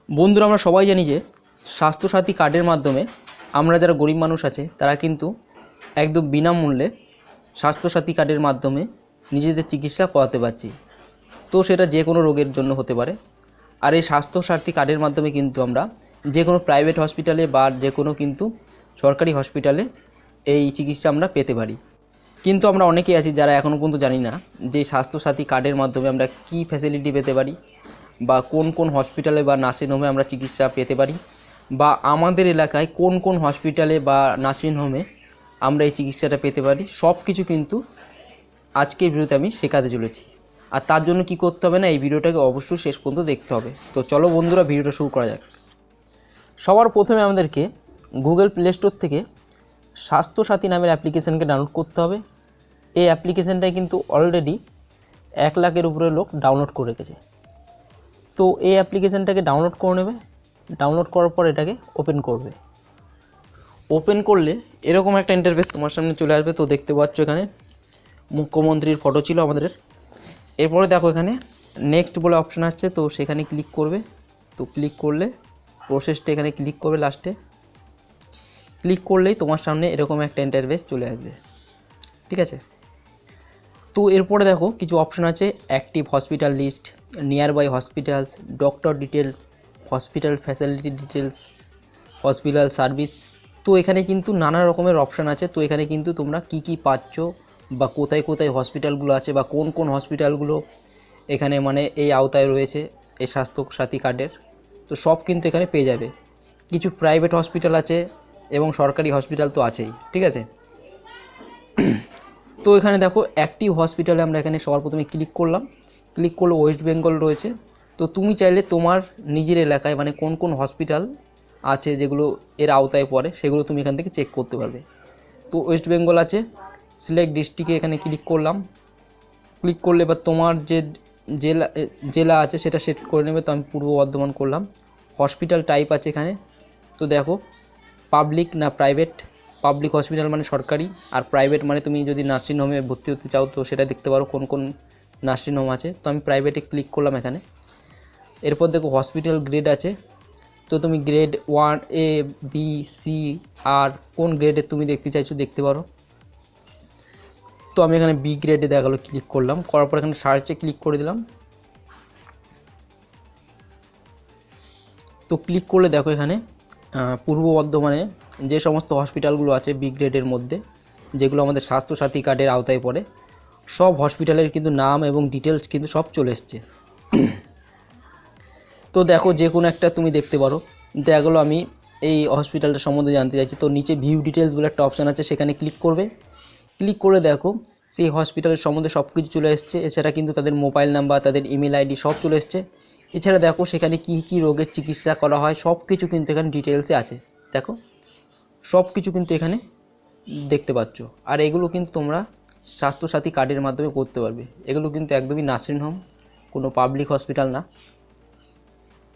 বন্ধুরা, আমরা সবাই জানি যে স্বাস্থ্যসাথী কার্ডের মাধ্যমে আমরা যারা গরিব মানুষ আছে তারা কিন্তু একদম বিনামূল্যে স্বাস্থ্যসাথী কার্ডের মাধ্যমে নিজেদের চিকিৎসা করাতে পারছি। তো সেটা যে কোনো রোগের জন্য হতে পারে। আর এই স্বাস্থ্যসাথী কার্ডের মাধ্যমে কিন্তু আমরা যে কোনো প্রাইভেট হসপিটালে বা যে কোনো কিন্তু সরকারি হসপিটালে এই চিকিৎসা আমরা পেতে পারি। কিন্তু আমরা অনেকেই আছি যারা এখনও পর্যন্ত জানি না যে স্বাস্থ্যসাথী কার্ডের মাধ্যমে আমরা কী ফ্যাসিলিটি পেতে পারি বা কোন কোন হসপিটালে বা নার্সিংহোমে আমরা চিকিৎসা পেতে পারি, বা আমাদের এলাকায় কোন কোন হসপিটালে বা নার্সিংহোমে আমরা এই চিকিৎসাটা পেতে পারি। সব কিছু কিন্তু আজকের ভিডিওতে আমি শেখাতে চলেছি। আর তার জন্য কি করতে হবে না, এই ভিডিওটাকে অবশ্যই শেষ পর্যন্ত দেখতে হবে। তো চলো বন্ধুরা, ভিডিওটা শুরু করা যাক। সবার প্রথমে আমাদেরকে গুগল প্লে স্টোর থেকে স্বাস্থ্যসাথী নামের অ্যাপ্লিকেশানকে ডাউনলোড করতে হবে। এই অ্যাপ্লিকেশানটাই কিন্তু অলরেডি 1 লাখের উপরে লোক ডাউনলোড করে রেখেছে। তো এই অ্যাপ্লিকেশানটাকে ডাউনলোড করে নেবে। ডাউনলোড করার পর এটাকে ওপেন করবে। ওপেন করলে এরকম একটা ইন্টারফেস তোমার সামনে চলে আসবে। তো দেখতে পাচ্ছ এখানে মুখ্যমন্ত্রীর ফটো ছিল আমাদের। এরপরে দেখো এখানে নেক্সট বলে অপশান আসছে, তো সেখানে ক্লিক করবে। তো ক্লিক করলে প্রসেসটা এখানে ক্লিক করবে। লাস্টে ক্লিক করলেই তোমার সামনে এরকম একটা ইন্টারফেস চলে আসবে, ঠিক আছে। তো এরপরে দেখো কিছু অপশান আছে, active hospital list, nearby hospitals, doctor details, hospital facility details, hospital service. তো এখানে কিন্তু নানা রকমের অপশান আছে। তো এখানে কিন্তু তোমরা কি কি পাচ্ছ বা কোথায় কোথায় হসপিটালগুলো আছে বা কোন কোন হসপিটালগুলো এখানে মানে এই আওতায় রয়েছে এই স্বাস্থ্যসাথী কার্ডের, তো সব কিন্তু এখানে পেয়ে যাবে। কিছু প্রাইভেট হসপিটাল আছে এবং সরকারি হসপিটাল তো আছেই, ঠিক আছে। তো এখানে দেখো অ্যাক্টিভ হসপিটালে আমরা এখানে সবার প্রথমে ক্লিক করলাম। ক্লিক করলে ওয়েস্ট বেঙ্গল রয়েছে। তো তুমি চাইলে তোমার নিজের এলাকায় মানে কোন কোন হসপিটাল আছে যেগুলো এর আওতায় পড়ে সেগুলো তুমি এখান থেকে চেক করতে পারবে। তো ওয়েস্ট বেঙ্গল আছে, সিলেক্ট ডিস্ট্রিক্টে এখানে ক্লিক করলাম। ক্লিক করলে এবার তোমার যে জেলা আছে সেটা সেট করে নেবে। তো আমি পূর্ব বর্ধমান করলাম। হসপিটাল টাইপ আছে এখানে। তো দেখো পাবলিক না প্রাইভেট। পাবলিক হসপিটাল মানে সরকারি, আর প্রাইভেট মানে তুমি যদি নার্সিংহোমে ভর্তি হতে চাও তো সেটা দেখতে পারো কোন কোন নার্সিংহোম আছে। তো আমি প্রাইভেটে ক্লিক করলাম এখানে। এরপর দেখো হসপিটাল গ্রেড আছে। তো তুমি গ্রেড 1 A B C আর কোন গ্রেডে তুমি দেখতে চাইছো দেখতে পারো। তো আমি এখানে বি গ্রেডে দেখালো ক্লিক করলাম। করার পর এখানে সার্চে ক্লিক করে দিলাম। তো ক্লিক করলে দেখো এখানে পূর্ব বর্ধমানে যে সমস্ত হসপিটালগুলো আছে বি গ্রেডের মধ্যে, যেগুলো আমাদের স্বাস্থ্যসাথী কার্ডের আওতায় পড়ে, সব হসপিটালের কিন্তু নাম এবং ডিটেলস কিন্তু সব চলে এসছে। তো দেখো যে কোনো একটা তুমি দেখতে পারো। দেখলো আমি এই হসপিটালটার সম্বন্ধে জানতে চাইছি, তো নিচে ভিউ ডিটেলস বলে একটা অপশান আছে, সেখানে ক্লিক করবে। ক্লিক করে দেখো সেই হসপিটালের সম্বন্ধে সব কিছু চলে এসছে। এছাড়া কিন্তু তাদের মোবাইল নাম্বার, তাদের ইমেল আইডি সব চলে এসছে। এছাড়া দেখো সেখানে কী কী রোগের চিকিৎসা করা হয় সব কিছু কিন্তু এখানে ডিটেলসে আছে। দেখো সব কিছু কিন্তু এখানে দেখতে পাচ্ছ। আর এগুলো কিন্তু তোমরা স্বাস্থ্যসাথী কার্ডের মাধ্যমে করতে পারবে। এগুলো কিন্তু একদমই নার্সিংহোম, কোনো পাবলিক হসপিটাল না।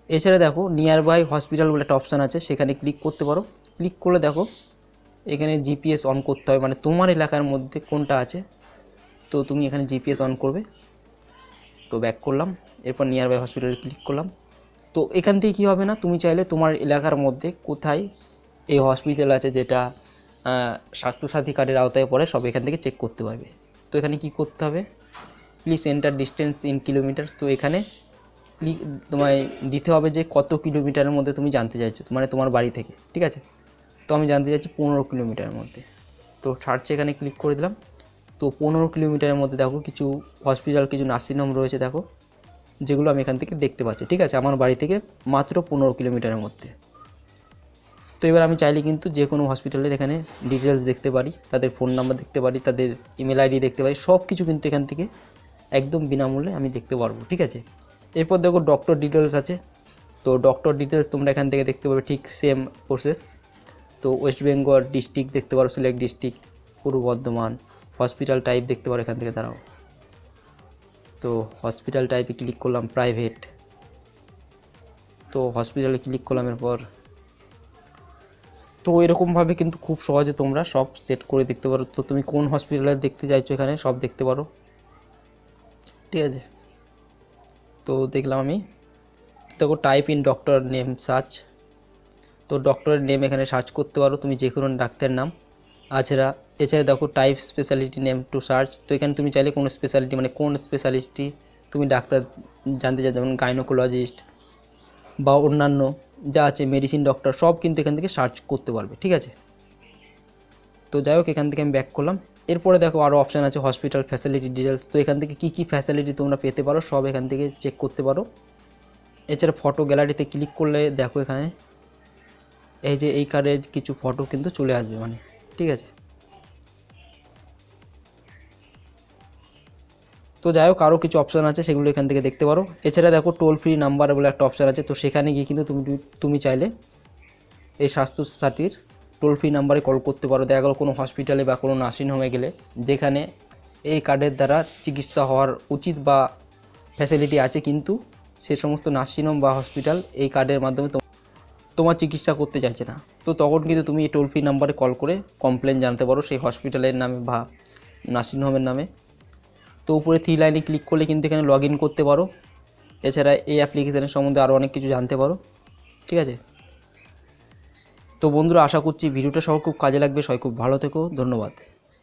এছাড়া দেখো নিয়ার বাই হসপিটাল বলে একটা অপশান আছে, সেখানে ক্লিক করতে পারো। ক্লিক করলে দেখো এখানে জিপিএস অন করতে হবে, মানে তোমার এলাকার মধ্যে কোনটা আছে। তো তুমি এখানে জিপিএস অন করবে। তো ব্যাক করলাম। এরপর নিয়ার বাই হসপিটালে ক্লিক করলাম। তো এখান থেকে কী হবে না, তুমি চাইলে তোমার এলাকার মধ্যে কোথায় এই হসপিটাল আছে যেটা স্বাস্থ্যসাথী কার্ডের আওতায় পড়ে সব এখান থেকে চেক করতে পারবে। তো এখানে কি করতে হবে, please enter distance in kilometre. তো এখানে তোমায় দিতে হবে যে কত কিলোমিটারের মধ্যে তুমি জানতে চাইছো, মানে তোমার বাড়ি থেকে, ঠিক আছে। তো আমি জানতে চাইছি 15 কিলোমিটারের মধ্যে। তো সার্চে এখানে ক্লিক করে দিলাম। তো 15 কিলোমিটারের মধ্যে দেখো কিছু হসপিটাল, কিছু নার্সিংহোম রয়েছে দেখো, যেগুলো আমি এখান থেকে দেখতে পাচ্ছি, ঠিক আছে, আমার বাড়ি থেকে মাত্র 15 কিলোমিটারের মধ্যে। তো এবার আমি চাইলে কিন্তু যে কোনো হসপিটালের এখানে ডিটেলস দেখতে পারি, তাদের ফোন নাম্বার দেখতে পারি, তাদের ইমেল আইডি দেখতে পারি, সব কিছু কিন্তু এখান থেকে একদম বিনামূল্যে আমি দেখতে পারবো, ঠিক আছে। এরপর দেখো ডক্টর ডিটেলস আছে। তো ডক্টর ডিটেলস তোমরা এখান থেকে দেখতে পাবে, ঠিক সেম প্রসেস। তো ওয়েস্ট বেঙ্গল ডিস্ট্রিক্ট দেখতে পারো, সিলেক্ট ডিস্ট্রিক্ট, পূর্ব বর্ধমান। হসপিটাল টাইপ দেখতে পারো এখান থেকে, দাঁড়াও। তো হসপিটাল টাইপে ক্লিক করলাম, প্রাইভেট। তো হসপিটালে ক্লিক করলাম। এরপর তো এরকমভাবে কিন্তু খুব সহজে তোমরা সব সেট করে দেখতে পারো। তো তুমি কোন হসপিটালে দেখতে চাইছো এখানে সব দেখতে পারো, ঠিক আছে। তো দেখলাম আমি দেখো type in doctor name search, তো ডক্টরের নেম এখানে সার্চ করতে পারো তুমি যে কোনো ডাক্তারের নাম। এছাড়া দেখো type speciality name to search, তো এখানে তুমি চাইলে কোনো স্পেশালিটি মানে কোন স্পেশালিস্টটি তুমি ডাক্তার জানতে চাও, যেমন গাইনোকোলজিস্ট বা অন্যান্য যা আছে মেডিসিন ডক্টর সব কিন্তু এখান থেকে সার্চ করতে পারবে, ঠিক আছে। তো যাই হোক, এখান থেকে আমি ব্যাক করলাম। এরপরে দেখো আরও অপশান আছে হসপিটাল ফ্যাসিলিটি ডিটেলস, তো এখান থেকে কী ফ্যাসিলিটি তোমরা পেতে পারো সব এখান থেকে চেক করতে পারো। এছাড়া ফটো গ্যালারিতে ক্লিক করলে দেখো এখানে এই যে এই কার্ডের কিছু ফটো কিন্তু চলে আসবে, মানে ঠিক আছে। তো যাই হোক, আরও কিছু অপশান আছে সেগুলো এখান থেকে দেখতে পারো। এছাড়া দেখো টোল ফ্রি নাম্বার বলে একটা অপশান আছে, তো সেখানে গিয়ে কিন্তু তুমি চাইলে এই স্বাস্থ্য সাথীর টোল ফ্রি নাম্বারে কল করতে পারো। দেখা গেলো কোনো হসপিটালে বা কোনো নার্সিংহোমে গেলে যেখানে এই কার্ডের দ্বারা চিকিৎসা হওয়ার উচিত বা ফ্যাসিলিটি আছে, কিন্তু সে সমস্ত নার্সিংহোম বা হসপিটাল এই কার্ডের মাধ্যমে তোমার চিকিৎসা করতে চাইছে না, তো তখন কিন্তু তুমি এই টোল ফ্রি নাম্বারে কল করে কমপ্লেন জানাতে পারো সেই হসপিটালের নামে বা নার্সিংহোমের নামে। তো উপরে 3 লাইনে ক্লিক করলে কিন্তু এখানে লগ ইন করতে পারো। এছাড়া এই অ্যাপ্লিকেশানের সম্বন্ধে আরও অনেক কিছু জানতে পারো, ঠিক আছে। তো বন্ধুরা, আশা করছি ভিডিওটা সবার খুব কাজে লাগবে। সবাই খুব ভালো থেকো, ধন্যবাদ।